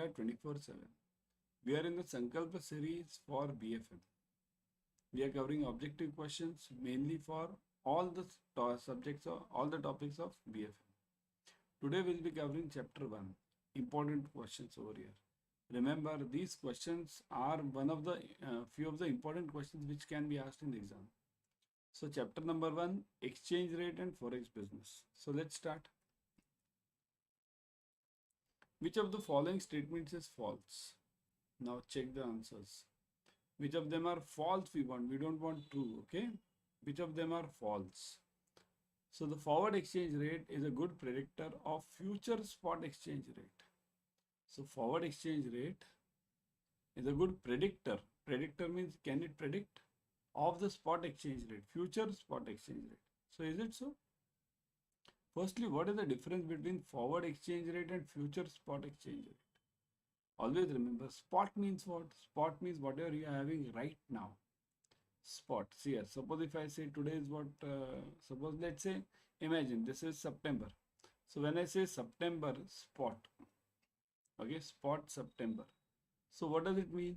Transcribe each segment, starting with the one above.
Adda 24/7. We are in the Sankalpa series for BFM. We are covering objective questions mainly for all the subjects or all the topics of BFM. Today we'll be covering chapter 1, important questions over here. Remember, these questions are one of the few of the important questions which can be asked in the exam. So chapter number 1, exchange rate and forex business. So let's start. Which of the following statements is false? Now check the answers. Which of them are false we want? We don't want true, okay? Which of them are false? So the forward exchange rate is a good predictor of future spot exchange rate. So forward exchange rate is a good predictor. Predictor means can it predict of the spot exchange rate, future spot exchange rate. So is it so? Firstly, what is the difference between forward exchange rate and future spot exchange rate? Always remember, spot means what? Spot means whatever you are having right now. Spot. See here, suppose if I say today is what, suppose let's say, imagine this is September. So when I say September spot, okay, spot September. So what does it mean?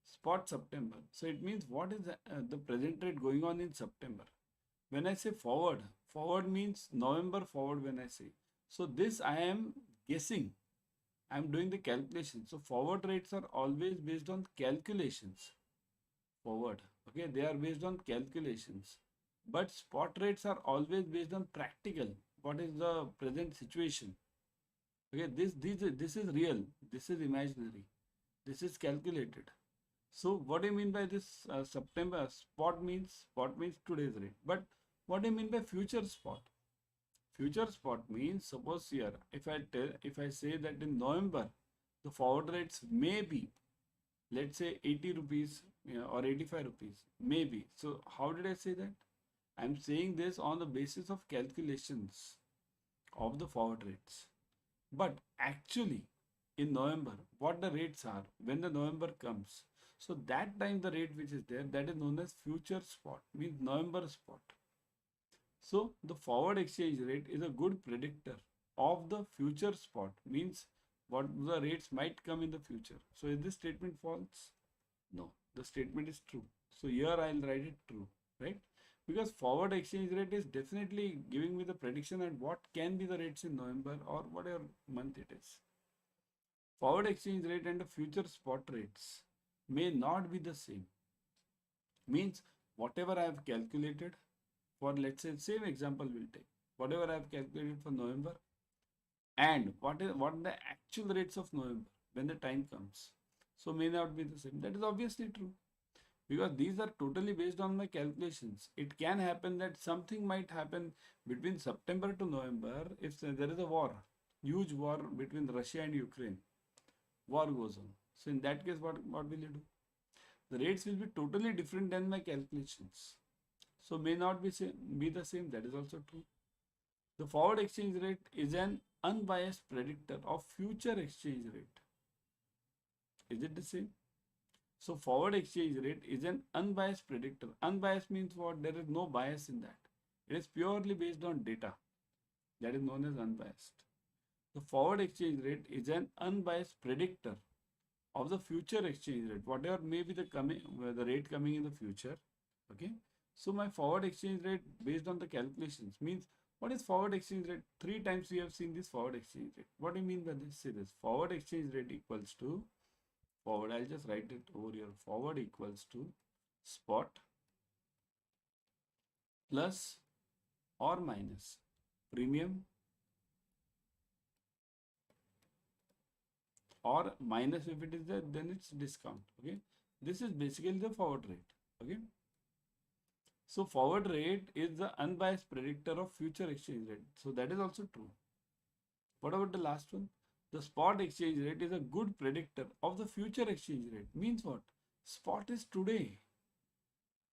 Spot September. So it means what is the present rate going on in September. When I say forward, forward means November forward when I say. So this I am guessing. I am doing the calculation. So forward rates are always based on calculations. Forward. Okay, they are based on calculations. But spot rates are always based on practical. What is the present situation? Okay, this is real. This is imaginary. This is calculated. So what do you mean by this September spot means today's rate. But what do you mean by future spot? Future spot means, suppose here, if I say that in November, the forward rates may be, let's say 80 rupees or 85 rupees, maybe. So how did I say that? I'm saying this on the basis of calculations of the forward rates. But actually, in November, what the rates are, when the November comes, so that time the rate which is there, that is known as future spot, means November spot. So the forward exchange rate is a good predictor of the future spot, means what the rates might come in the future. So is this statement false? No, the statement is true. So here I'll write it true, right? Because forward exchange rate is definitely giving me the prediction and what can be the rates in November or whatever month it is. Forward exchange rate and the future spot rates may not be the same. Means whatever I have calculated for, let's say, same example we'll take. Whatever I have calculated for November and what the actual rates of November when the time comes. So may not be the same. That is obviously true. Because these are totally based on my calculations. It can happen that something might happen between September to November if there is a war, huge war between Russia and Ukraine. War goes on. So in that case, what will you do? The rates will be totally different than my calculations. So may not be the same. That is also true. The forward exchange rate is an unbiased predictor of future exchange rate. Is it the same? So forward exchange rate is an unbiased predictor. Unbiased means what? There is no bias in that. It is purely based on data. That is known as unbiased. The forward exchange rate is an unbiased predictor of the future exchange rate, whatever may be the rate coming in the future. Okay. So my forward exchange rate based on the calculations means, what is forward exchange rate? 3 times we have seen this forward exchange rate. What do you mean by this? Say this. Forward exchange rate equals to forward. I'll just write it over here. Forward equals to spot plus or minus premium or minus, if it is there, then it's discount. Okay. This is basically the forward rate. Okay. So forward rate is the unbiased predictor of future exchange rate. So that is also true. What about the last one? The spot exchange rate is a good predictor of the future exchange rate. Means what? Spot is today.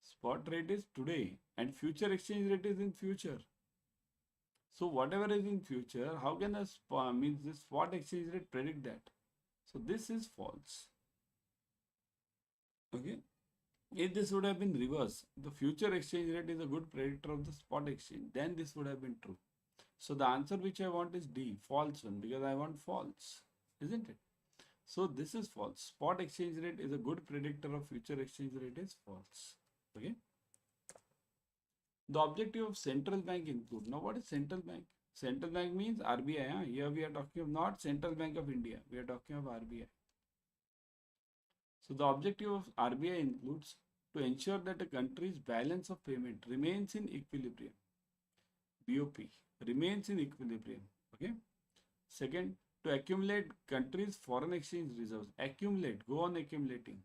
Spot rate is today and future exchange rate is in future. So whatever is in future, how can a means this spot exchange rate predict that? So this is false. Okay. If this would have been reverse, the future exchange rate is a good predictor of the spot exchange, then this would have been true. So the answer which I want is D, false one, because I want false. isn't it? So this is false. Spot exchange rate is a good predictor of future exchange rate is false. Okay. The objective of central bank include. Now what is central bank? Central bank means RBI. Huh? Here we are talking of not Central Bank of India. We are talking of RBI. So the objective of RBI includes to ensure that a country's balance of payment remains in equilibrium. BOP remains in equilibrium. Okay. Second, to accumulate country's foreign exchange reserves. Accumulate, go on accumulating.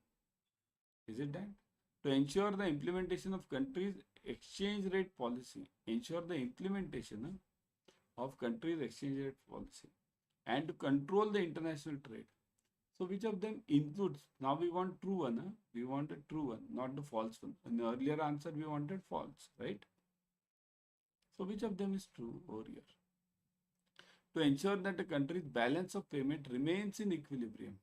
Is it that? To ensure the implementation of country's exchange rate policy. Ensure the implementation of country's exchange rate policy. And to control the international trade. So which of them includes? Now we want true one. Huh? We want a true one, not the false one. In the earlier answer, we wanted false, right? So which of them is true over here? To ensure that the country's balance of payment remains in equilibrium.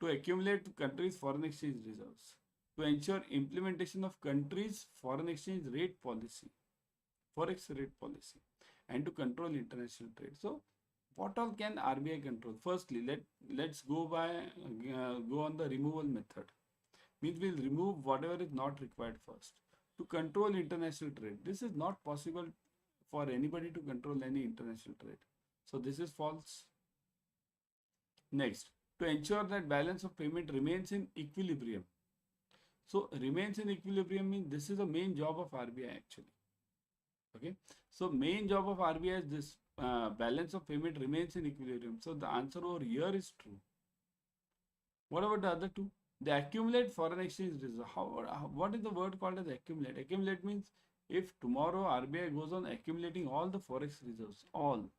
To accumulate the country's foreign exchange reserves. To ensure implementation of country's foreign exchange rate policy, forex rate policy, and to control international trade. So what all can RBI control? Firstly, let's go on the removal method. Means we'll remove whatever is not required first. To control international trade. This is not possible for anybody to control any international trade. So this is false. Next, to ensure that balance of payment remains in equilibrium. So remains in equilibrium means this is the main job of RBI actually. Okay. So main job of RBI is this balance of payment remains in equilibrium. So the answer over here is true. What about the other two? They accumulate foreign exchange reserve. What is the word called as accumulate? Accumulate means if tomorrow RBI goes on accumulating all the forex reserves, all,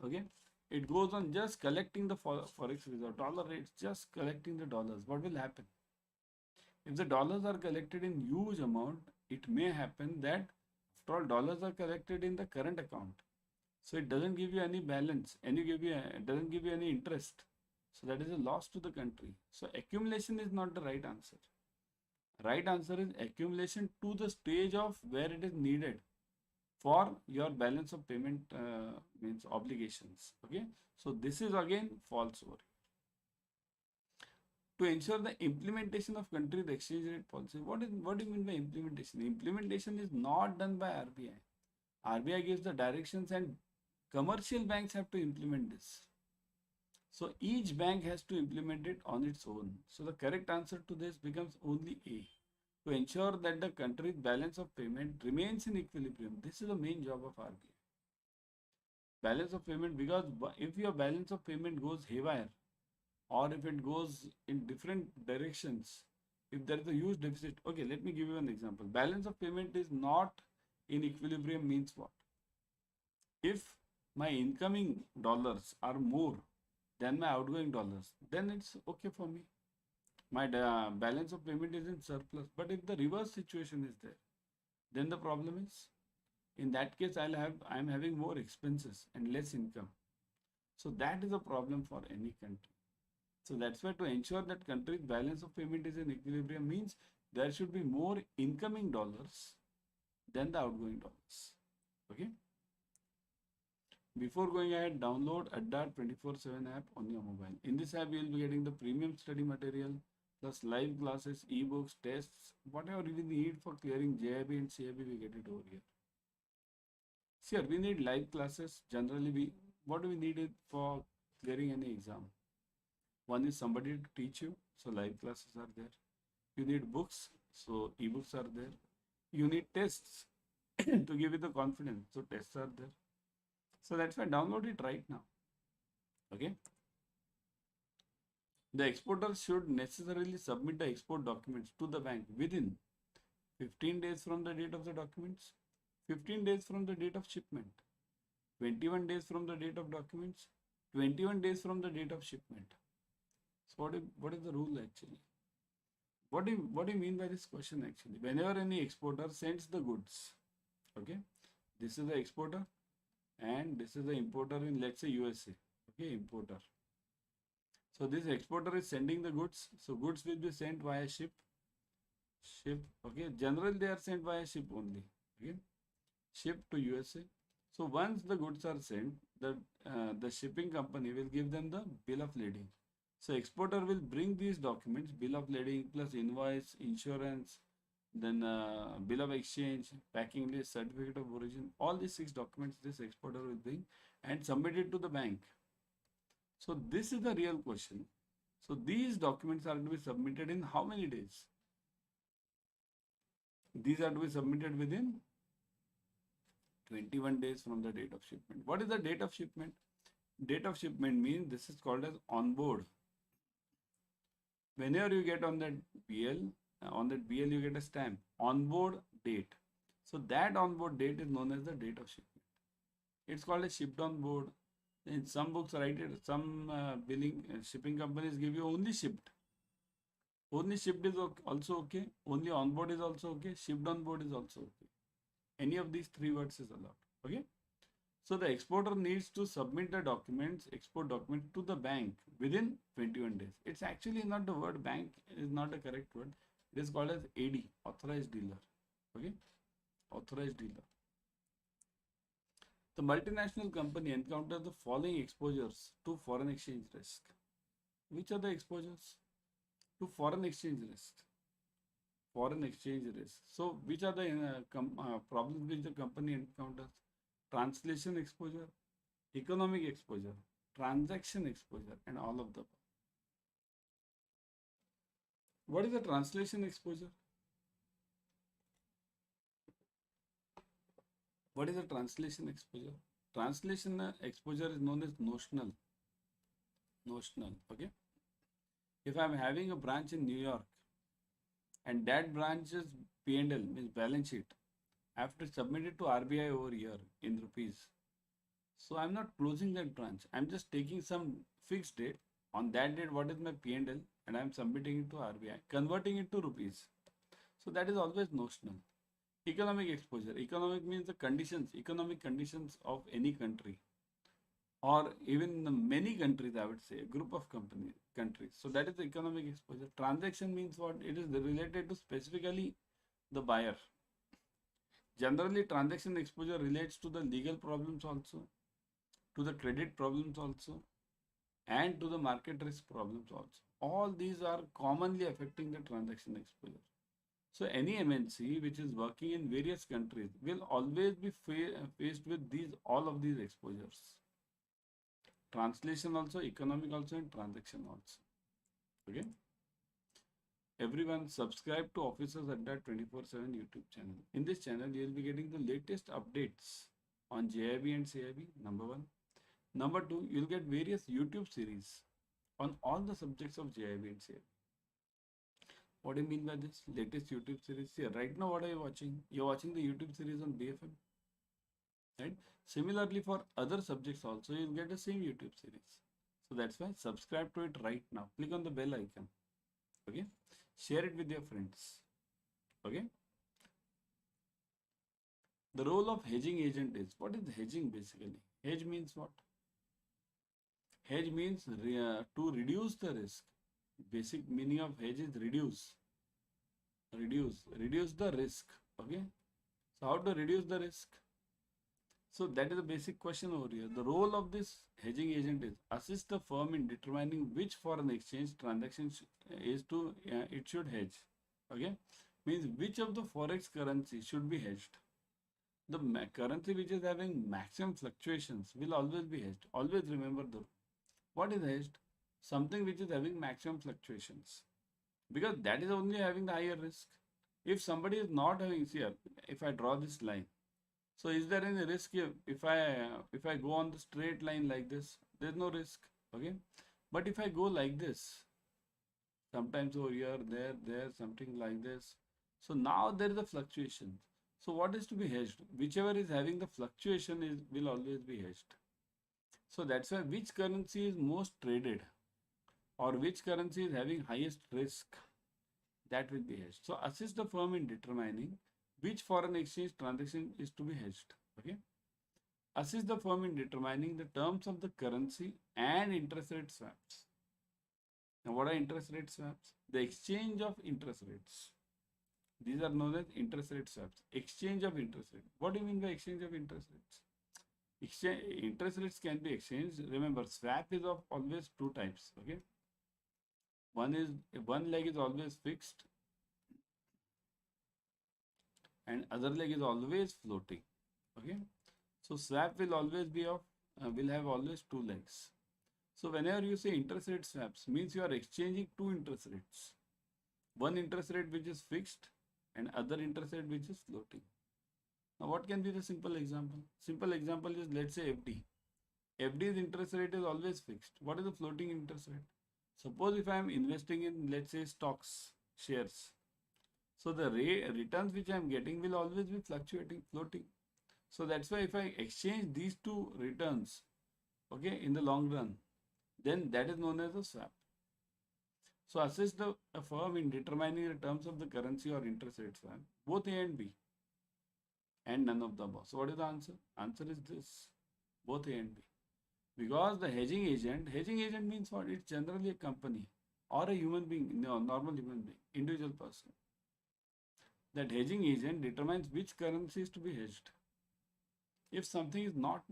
okay, it goes on just collecting the forex reserve, dollar rates, just collecting the dollars. What will happen? If the dollars are collected in huge amount, it may happen that after all dollars are collected in the current account, so it doesn't give you any balance, and it doesn't give you any interest. So that is a loss to the country. So accumulation is not the right answer. Right answer is accumulation to the stage of where it is needed for your balance of payment means obligations. Okay. So this is again false over here. To ensure the implementation of country's exchange rate policy. What do you mean by implementation? Implementation is not done by RBI. RBI gives the directions and commercial banks have to implement this. So each bank has to implement it on its own. So the correct answer to this becomes only A. To ensure that the country's balance of payment remains in equilibrium. This is the main job of RBI. Balance of payment, because if your balance of payment goes haywire, or if it goes in different directions, if there is a huge deficit. Okay, let me give you an example. Balance of payment is not in equilibrium means what? If my incoming dollars are more than my outgoing dollars, then it's okay for me. My balance of payment is in surplus. But if the reverse situation is there, then the problem is, in that case, I'm having more expenses and less income. So that is a problem for any country. So that's why to ensure that country's balance of payment is in equilibrium means there should be more incoming dollars than the outgoing dollars. Okay. Before going ahead, download Adda 24/7 app on your mobile. In this app, you will be getting the premium study material plus live classes, ebooks, tests, whatever you need for clearing JIB and CIB, we get it over here. Sure, we need live classes. Generally, what do we need it for clearing any exam? One is somebody to teach you, so live classes are there. You need books, so ebooks are there. You need tests to give you the confidence, so tests are there. So that's why download it right now. Okay. The exporter should necessarily submit the export documents to the bank within 15 days from the date of the documents, 15 days from the date of shipment, 21 days from the date of documents, 21 days from the date of shipment. So what is the rule actually? What do you mean by this question actually? Whenever any exporter sends the goods, okay, this is the exporter and this is the importer in, let's say, USA, okay, importer. So this exporter is sending the goods, so goods will be sent via ship, okay, generally they are sent via ship only, okay, ship to USA. So once the goods are sent, the shipping company will give them the bill of lading. So exporter will bring these documents, bill of lading plus invoice, insurance, then bill of exchange, packing list, certificate of origin. All these 6 documents this exporter will bring and submit it to the bank. So this is the real question. So these documents are to be submitted in how many days? These are to be submitted within 21 days from the date of shipment. What is the date of shipment? Date of shipment means this is called as on board. Whenever you get on that BL, on that BL you get a stamp, on board date. So that on board date is known as the date of shipment. It's called a shipped on board. In some books write it, some shipping companies give you only shipped. Only shipped is also okay. Only on board is also okay. Shipped on board is also okay. Any of these 3 words is allowed. Okay. So the exporter needs to submit the documents, export document to the bank within 21 days. It's actually not the word bank is not a correct word. It is called as AD, authorized dealer. Okay. Authorized dealer. The multinational company encounters the following exposures to foreign exchange risk. Which are the exposures to foreign exchange risk? Foreign exchange risk. So which are the problems which the company encounters? Translation exposure, economic exposure, transaction exposure, and all of them. What is the translation exposure? What is the translation exposure? Translation exposure is known as notional. Notional, okay? If I'm having a branch in New York and that branch's P&L means balance sheet, I have to submit it to RBI over here in rupees. So I'm not closing that branch. I'm just taking some fixed date. On that date, what is my P&L? And I'm submitting it to RBI, converting it to rupees. So that is always notional. Economic exposure. Economic means the conditions, economic conditions of any country. Or even many countries, I would say, a group of countries. So that is the economic exposure. Transaction means what? It is related to specifically the buyer. Generally, transaction exposure relates to the legal problems also, to the credit problems also, and to the market risk problems also. All these are commonly affecting the transaction exposure. So any MNC which is working in various countries will always be faced with all of these exposures. Translation also, economic also, and transaction also. Okay. Everyone subscribe to Officers Adda 24/7 YouTube channel. In this channel, you will be getting the latest updates on JIB and CAIIB, number 1. Number 2, you will get various YouTube series on all the subjects of JIB and CAIIB. What do you mean by this? Latest YouTube series here. Right now, what are you watching? You're watching the YouTube series on BFM. Right? Similarly, for other subjects also, you'll get the same YouTube series. So that's why subscribe to it right now. Click on the bell icon. Okay? Share it with your friends. Okay? The role of hedging agent is, what is hedging basically? Hedge means what? Hedge means to reduce the risk. Basic meaning of hedge is reduce the risk. Okay, so how to reduce the risk? So that is the basic question over here. The role of this hedging agent is assist the firm in determining which foreign exchange transaction it should hedge. Okay, means which of the forex currency should be hedged. The currency which is having maximum fluctuations will always be hedged. Always remember what is hedged? Something which is having maximum fluctuations, because that is only having the higher risk. If somebody is not having, see, if I draw this line, so is there any risk here? If I go on the straight line like this, there is no risk. Okay, but if I go like this, sometimes over here, there, something like this, so now there is a fluctuation. So what is to be hedged? Whichever is having the fluctuation will always be hedged. So that's why which currency is most traded, or which currency is having highest risk, that will be hedged. So assist the firm in determining which foreign exchange transaction is to be hedged. Okay. Assist the firm in determining the terms of the currency and interest rate swaps. Now what are interest rate swaps? The exchange of interest rates. These are known as interest rate swaps. Exchange of interest rate. What do you mean by exchange of interest rates? Interest rates can be exchanged. Remember, swap is of always two types. Okay, one leg is always fixed, and other leg is always floating. Okay, so swap will always be of will have always two legs. So whenever you say interest rate swaps, means you are exchanging two interest rates. One interest rate which is fixed and other interest rate which is floating. Now what can be the simple example? Simple example is, let's say, FD. FD's interest rate is always fixed. What is the floating interest rate? Suppose if I am investing in, let's say, stocks, shares. So the returns which I am getting will always be fluctuating, floating. So that's why if I exchange these two returns, okay, in the long run, then that is known as a swap. So assist a firm in determining the terms of the currency or interest rate swap, both A and B, and none of the above. So what is the answer? Answer is this, both A and B. Because the hedging agent means what? It's generally a company or a human being, no, normal human being, individual person. That hedging agent determines which currency is to be hedged. If something is not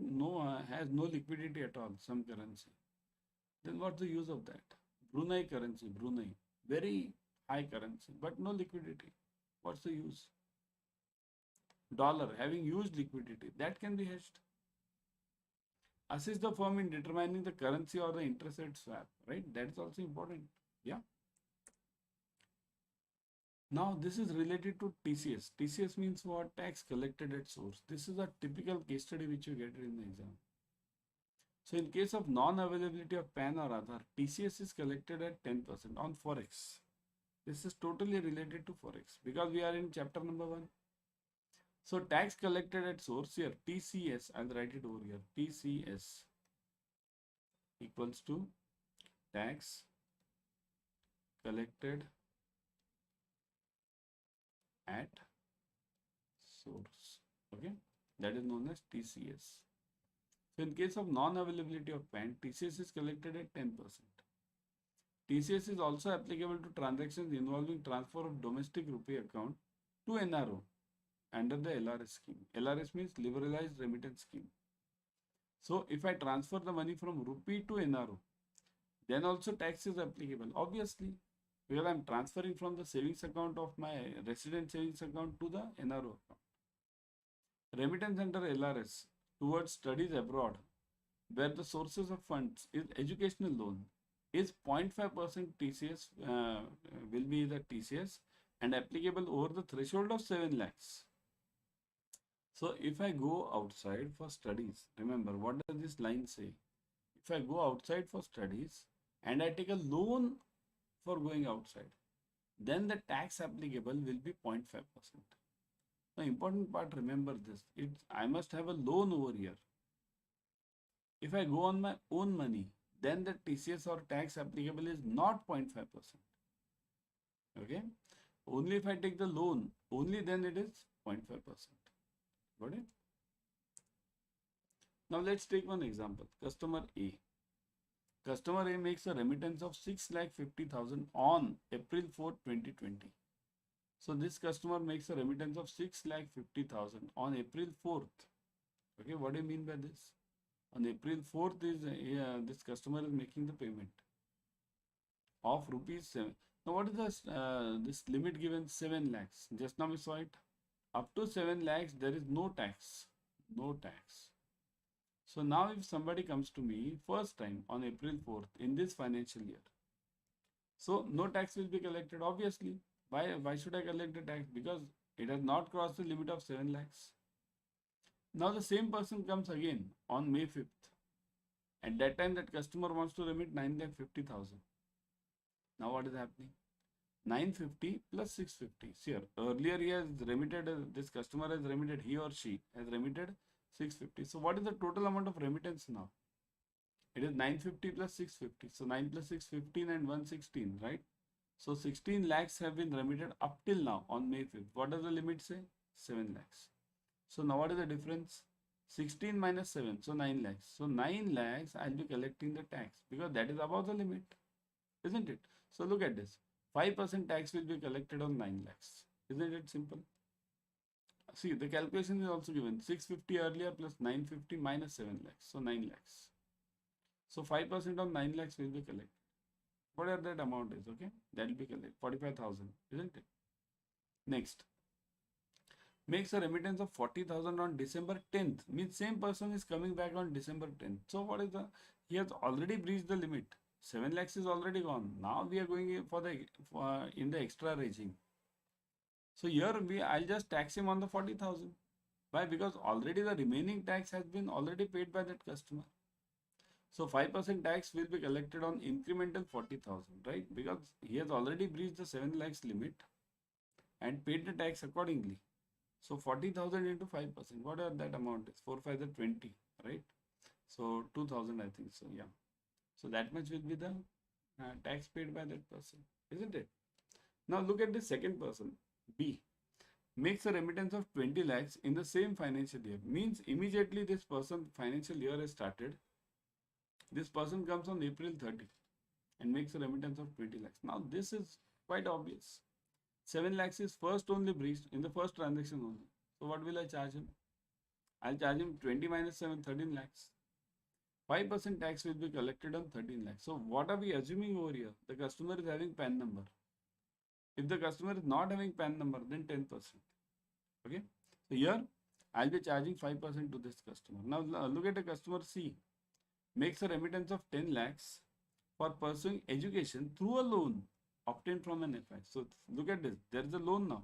has no liquidity at all, some currency, then what's the use of that? Brunei currency, Brunei, very high currency, but no liquidity. What's the use? Dollar having huge liquidity, that can be hedged. Assist the firm in determining the currency or the interest rate swap, right? That is also important. Yeah. Now this is related to TCS. TCS means what? Tax collected at source. This is a typical case study which you get in the exam. So in case of non-availability of PAN or Aadhaar, TCS is collected at 10% on Forex. This is totally related to Forex because we are in chapter number 1. So tax collected at source here, TCS, I'll write it over here, TCS equals to tax collected at source. Okay, that is known as TCS. So in case of non-availability of PAN, TCS is collected at 10%. TCS is also applicable to transactions involving transfer of domestic rupee account to NRO under the LRS scheme. LRS means liberalized remittance scheme. So if I transfer the money from rupee to NRO, then also tax is applicable, obviously, because I am transferring from the savings account of my resident savings account to the NRO account. Remittance under LRS towards studies abroad, where the sources of funds is educational loan, is 0.5% TCS, will be the TCS and applicable over the threshold of 7 lakhs. So if I go outside for studies, remember what does this line say? If I go outside for studies and I take a loan for going outside, then the tax applicable will be 0.5%. The important part, remember this, I must have a loan over here. If I go on my own money, then the TCS or tax applicable is not 0.5%. Okay, only if I take the loan, only then it is 0.5%. Got it? Now let's take one example. Customer A. Customer A makes a remittance of 6,50,000 on April 4, 2020. So this customer makes a remittance of 6,50,000 on April 4th. Okay, what do you mean by this? On April 4th is this customer is making the payment of rupees 7. Now what is this limit given? 7 lakhs. Just now we saw it. Up to 7 lakhs there is no tax. No tax. So now if somebody comes to me first time on April 4th in this financial year, so no tax will be collected, obviously. Why should I collect the tax? Because it has not crossed the limit of 7 lakhs. Now the same person comes again on May 5th. At that time that customer wants to remit 9,50,000. Now what is happening? 950 plus 650. See here, earlier he has remitted, this customer has remitted, he or she has remitted 650. So what is the total amount of remittance now? It is 950 plus 650. So 9 plus 6, 15 and 116, right? So 16 lakhs have been remitted up till now on May 5th. What does the limit say? 7 lakhs. So now what is the difference? 16 minus 7, so 9 lakhs. So 9 lakhs I'll be collecting the tax because that is above the limit, isn't it? So look at this. 5% tax will be collected on 9 lakhs. Isn't it simple? See, the calculation is also given 650 earlier plus 950 minus 7 lakhs. So 9 lakhs. So 5% of 9 lakhs will be collected. Whatever that amount is, okay? That will be collected. 45,000, isn't it? Next. Makes a remittance of 40,000 on December 10th. Means same person is coming back on December 10th. So what is the, he has already breached the limit. 7 lakhs is already gone. Now we are going for the, in the extra regime. So here I'll just tax him on the 40,000. Why? Because already the remaining tax has been already paid by that customer. So 5% tax will be collected on incremental 40,000, right? Because he has already breached the 7 lakhs limit and paid the tax accordingly. So 40,000 into 5%, whatever that amount is, 4 5 is 20, right? So 2,000, I think so, yeah. So that much will be the tax paid by that person, isn't it? Now look at the second person, B. Makes a remittance of 20 lakhs in the same financial year. Means immediately this person financial year has started. This person comes on April 30 and makes a remittance of 20 lakhs. Now this is quite obvious. 7 lakhs is first only breached in the first transaction only. So what will I charge him? I'll charge him 20 minus 7, 13 lakhs. 5% tax will be collected on 13 lakhs. So what are we assuming over here? The customer is having PAN number. If the customer is not having PAN number, then 10%. Okay. So here I'll be charging 5% to this customer. Now look at the customer C. Makes a remittance of 10 lakhs for pursuing education through a loan obtained from an FI. So look at this. There is a loan now.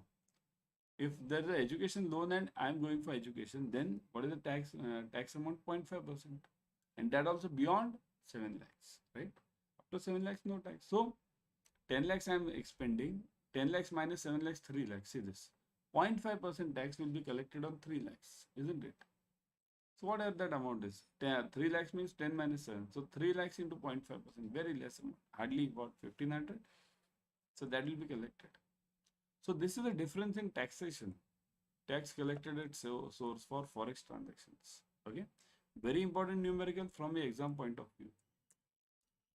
If there is an education loan and I am going for education, then what is the tax amount? 0.5%. And that also beyond 7 lakhs, right? Up to 7 lakhs, no tax. So 10 lakhs I am expending. 10 lakhs minus 7 lakhs, 3 lakhs. See this. 0.5% tax will be collected on 3 lakhs, isn't it? So whatever that amount is, 3 lakhs means 10 minus 7. So 3 lakhs into 0.5%, very less amount, hardly about 1500. So that will be collected. So this is the difference in taxation. Tax collected at source for forex transactions. Okay. Very important numerical from the exam point of view.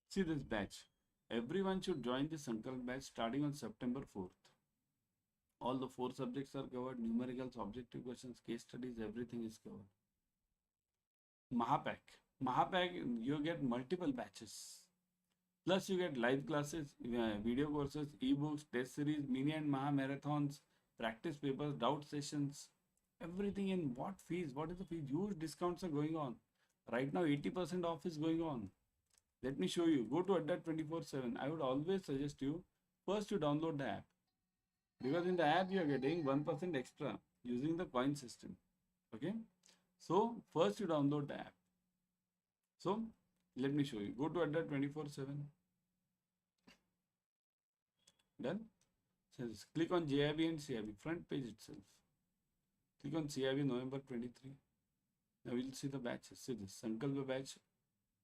See this batch. Everyone should join the Sankalp batch starting on September 4th. All the 4 subjects are covered, numericals, objective questions, case studies, everything is covered. Mahapack, you get multiple batches. Plus you get live classes, video courses, ebooks, test series, mini and Maha marathons, practice papers, doubt sessions, everything in what fees? What is the fee? Huge discounts are going on. Right now 80% off is going on. Let me show you. Go to Adda 24/7. I would always suggest you, first you download the app. Because in the app you are getting 1% extra using the coin system. Okay. So first you download the app. So let me show you. Go to Adda 24/7. Done. So click on JIB and CIB front page itself. Click on CIB November 23. Now we'll see the batches. See this Sankalpa batch.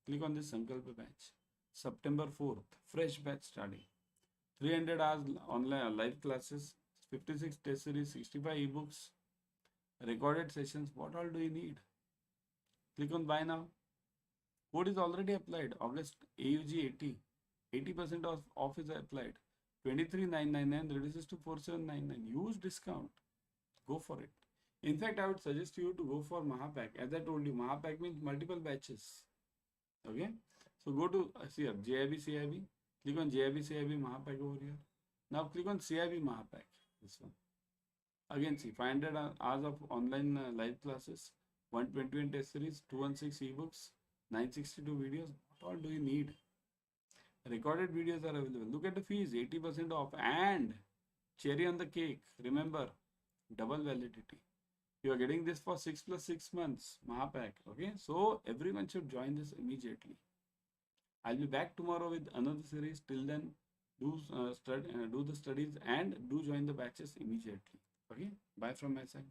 Click on this Sankalpa batch. September 4th, fresh batch starting. 300 hours online live classes, 56 test series, 65 ebooks, recorded sessions. What all do you need? Click on buy now. Code is already applied. August AUG 80. 80% off is applied. 23,999 reduces to 4,799. Huge discount. Go for it. In fact, I would suggest you to go for Mahapack. As I told you, Mahapack means multiple batches. Okay. So go to here JIB CIB. Click on JIB CIB Mahapack over here. Now click on CIB Mahapack. This one. Again, see 500 hours of online live classes, 121 test series, 216 ebooks, 962 videos. What all do you need? Recorded videos are available. Look at the fees, 80% off, and cherry on the cake. Remember, double validity. You are getting this for 6 plus 6 months, Mahapack. Okay, so everyone should join this immediately. I'll be back tomorrow with another series. Till then, do the studies and do join the batches immediately. Okay, bye from my side.